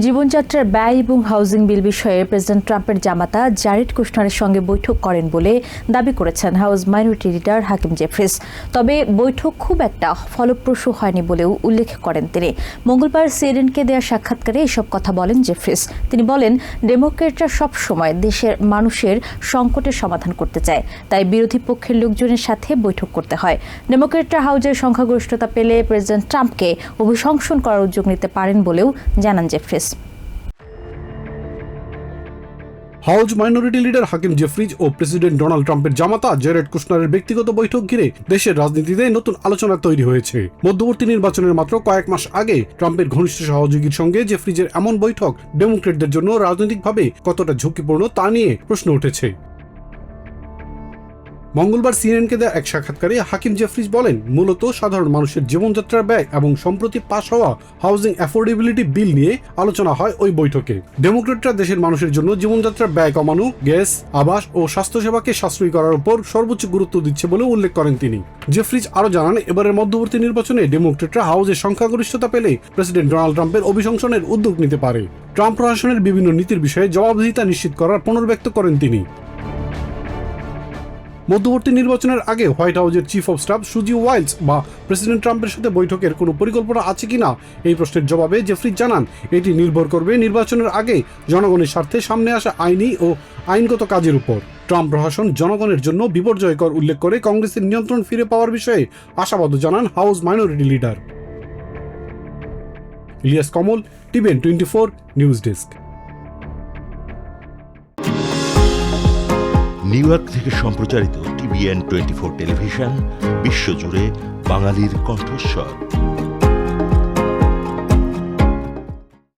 জীবনযাত্রার ব্যয় এবং হাউজিং বিল বিষয়ে প্রেসিডেন্ট ট্রাম্পের জামাতা জারেড কুশনারের সঙ্গে বৈঠক করেন বলে দাবি করেছেন হাউস মাইনরিটি লিডার হাকিম জেফ্রিস। তবে বৈঠক খুব একটা ফলপ্রসূ হয়নি বলেও উল্লেখ করেন তিনি। মঙ্গলবার সিএনএনকে দেওয়া সাক্ষাৎকারে এসব কথা বলেন জেফ্রিস। তিনি বলেন, ডেমোক্র্যাটরা সবসময় দেশের মানুষের সংকটের সমাধান করতে চায়, তাই বিরোধী পক্ষের লোকজনের সাথে বৈঠক করতে হয়। ডেমোক্র্যাটরা হাউজের সংখ্যাগরিষ্ঠতা পেলে প্রেসিডেন্ট ট্রাম্পকে অভিশংসন করার উদ্যোগ নিতে পারেন বলেও জানান Jeffries. House minority leader Hakeem Jeffries ও প্রেসিডেন্ট ডোনাল্ড ট্রাম্পের জামাতা জারেড কুশনারের ব্যক্তিগত বৈঠক ঘিরে দেশের রাজনীতিতে নতুন আলোচনা তৈরি হয়েছে। মধ্যবর্তী নির্বাচনের মাত্র কয়েক মাস আগে ট্রাম্পের ঘনিষ্ঠ সহযোগীর সঙ্গে জেফ্রিজের এমন বৈঠক ডেমোক্রেটদের জন্য রাজনৈতিকভাবে কতটা ঝুঁকিপূর্ণ তা নিয়ে প্রশ্ন উঠেছে। মঙ্গলবার সিএনএনকে দেওয়া এক সাক্ষাৎকারে হাকিম জেফ্রিজ বলেন, মূলত সাধারণ মানুষের জীবনযাত্রার ব্যয় এবং সম্প্রতি পাশ হওয়া হাউজিং অ্যাফোর্ডেবিলিটি বিল নিয়ে আলোচনা হয় ওই বৈঠকে। ডেমোক্রেটরা দেশের মানুষের জন্য জীবনযাত্রার ব্যয় কমানো, গ্যাস, আবাস ও স্বাস্থ্যসেবাকে সাশ্রয়ী করার উপর সর্বোচ্চ গুরুত্ব দিচ্ছে বলে উল্লেখ করেন তিনি। জেফ্রিজ আরও জানান, এবারের মধ্যবর্তী নির্বাচনে ডেমোক্রেটরা হাউজের সংখ্যাগরিষ্ঠতা পেলে প্রেসিডেন্ট ডোনাল্ড ট্রাম্পের অভিশংসনের উদ্যোগ নিতে পারে। ট্রাম্প প্রশাসনের বিভিন্ন নীতির বিষয়ে জবাবদিহিতা নিশ্চিত করার পুনর্ব্যক্ত করেন তিনি। মধ্যবর্তী নির্বাচনের আগে হোয়াইট হাউসের চিফ অব স্টাফ সুজি ওয়াইলস বা প্রেসিডেন্ট ট্রাম্পের সাথে বৈঠকের কোনো পরিকল্পনা আছে কিনা এই প্রশ্নের জবাবে জেফ্রিজ জানান, এটি নির্ভর করবে নির্বাচনের আগে জনগণের স্বার্থে সামনে আসা আইনি ও আইনগত কাজের উপর। ট্রাম্প প্রশাসন জনগণের জন্য বিপর্যয়কর উল্লেখ করে কংগ্রেসের নিয়ন্ত্রণ ফিরে পাওয়ার বিষয়ে আশাবাদ জানান house minority leader. Ilias Kamal, TVN 24 news desk. New York থেকে সম্প্রচারিত টিভিএন 24 টেলিভিশন বিশ্বজুড়ে বাঙালির কণ্ঠস্বর।